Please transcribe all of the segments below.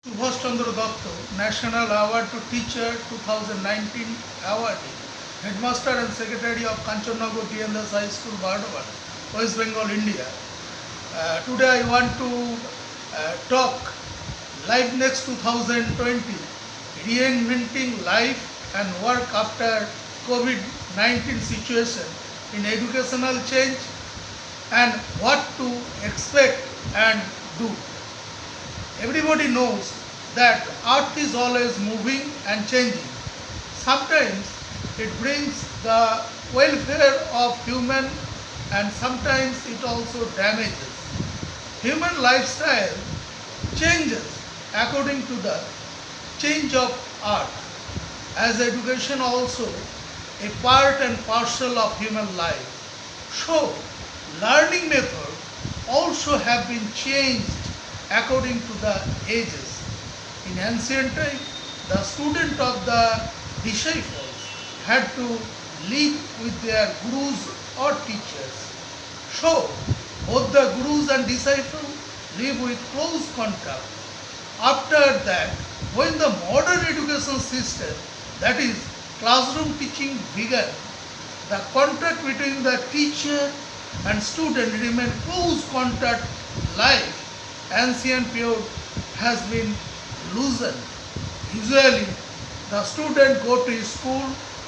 Subhash Chandra Datta, National Award to Teacher 2019 awardee, Headmaster and Secretary of Kanchannagar DNS High School, Bardhaman, West Bengal, India. Today I want to talk Life Next 2020, reinventing life and work after COVID-19 situation in educational change and what to expect and do. Everybody knows that earth is always moving and changing. Sometimes it brings the welfare of human and sometimes it also damages. Human lifestyle changes according to the change of earth. As education also a part and parcel of human life. So learning method also have been changed according to the ages. In ancient time, the student of the disciples had to live with their gurus or teachers. So, both the gurus and disciples live with close contact. After that, when the modern education system, that is classroom teaching began, the contact between the teacher and student remained close contact life. Ancient period has been loosened. Usually, the student go to school,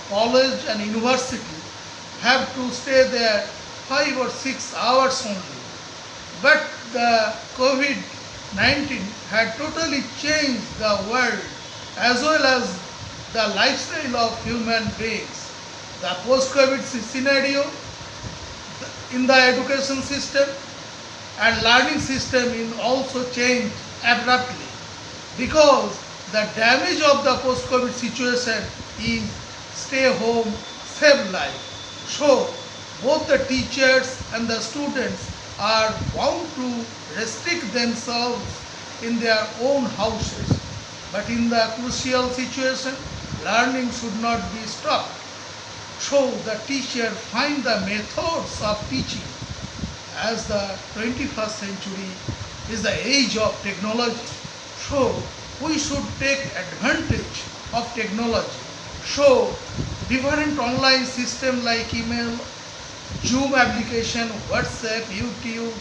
college and university have to stay there 5 or 6 hours only. But the COVID-19 had totally changed the world as well as the lifestyle of human beings. The post-COVID scenario in the education system and learning system is also changed abruptly because the damage of the post-COVID situation is stay home, save life. So both the teachers and the students are bound to restrict themselves in their own houses. But in the crucial situation, learning should not be stopped. So the teacher find the methods of teaching. As the 21st century is the age of technology, so we should take advantage of technology. So different online systems like email, Zoom application, WhatsApp, YouTube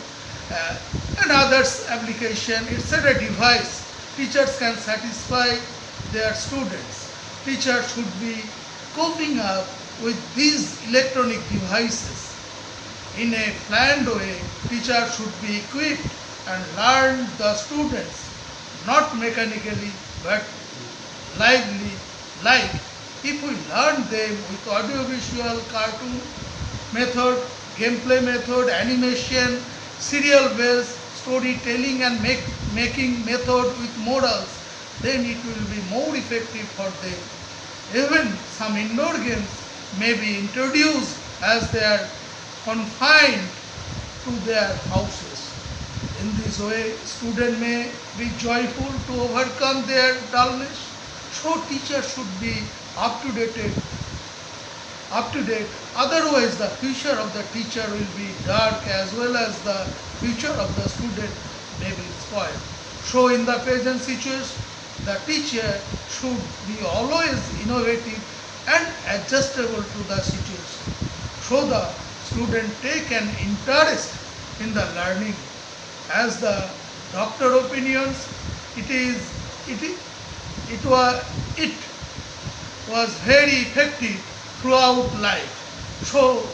and others application, etc. device, teachers can satisfy their students. Teachers should be coping up with these electronic devices. In a planned way, teachers should be equipped and learn the students not mechanically but lively, like if we learn them with audiovisual, cartoon method, gameplay method, animation, serial based storytelling and making method with models, then it will be more effective for them. Even some indoor games may be introduced as they are confined to their houses. In this way, students may be joyful to overcome their dullness. So teachers should be up to date. Otherwise, the future of the teacher will be dark as well as the future of the student may be spoiled. So in the present situation, the teacher should be always innovative and adjustable to the situation. So the student take an interest in the learning. As the doctor opinions, it was very effective throughout life. So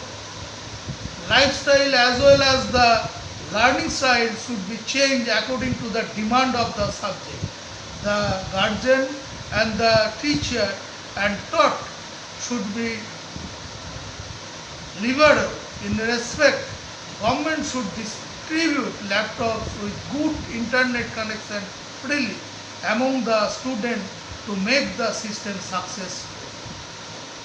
lifestyle as well as the learning style should be changed according to the demand of the subject. The guardian and the teacher and taught should be liberal in respect. Government should distribute laptops with good internet connection freely among the students to make the system successful.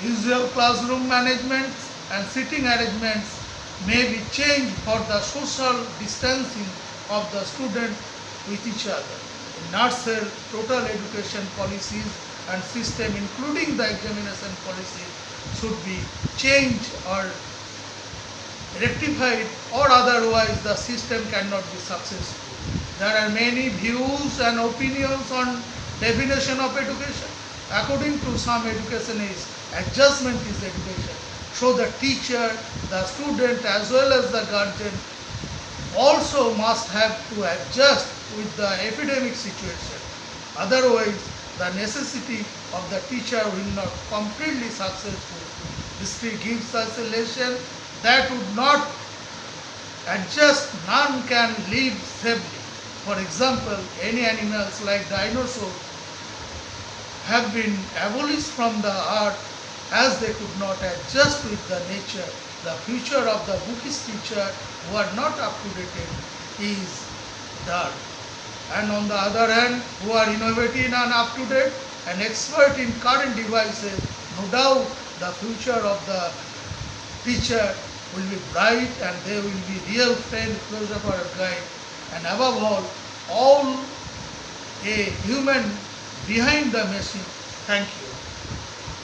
Usual classroom management and sitting arrangements may be changed for the social distancing of the student with each other. In nutshell, total education policies and system including the examination policy should be changed or rectified, or otherwise the system cannot be successful. There are many views and opinions on definition of education. According to some, education is adjustment is education. So the teacher, the student as well as the guardian also must have to adjust with the epidemic situation. Otherwise, the necessity of the teacher will not completely successful. History gives us a lesson that would not adjust, none can live safely. For example, any animals like dinosaurs have been abolished from the earth as they could not adjust with the nature. The future of the bookish teacher who are not up to date is dark. And on the other hand, who are innovative and up to date and expert in current devices, no doubt the future of the teacher will be bright and they will be real friend, philosopher, and guide. And above all a human behind the machine. Thank you.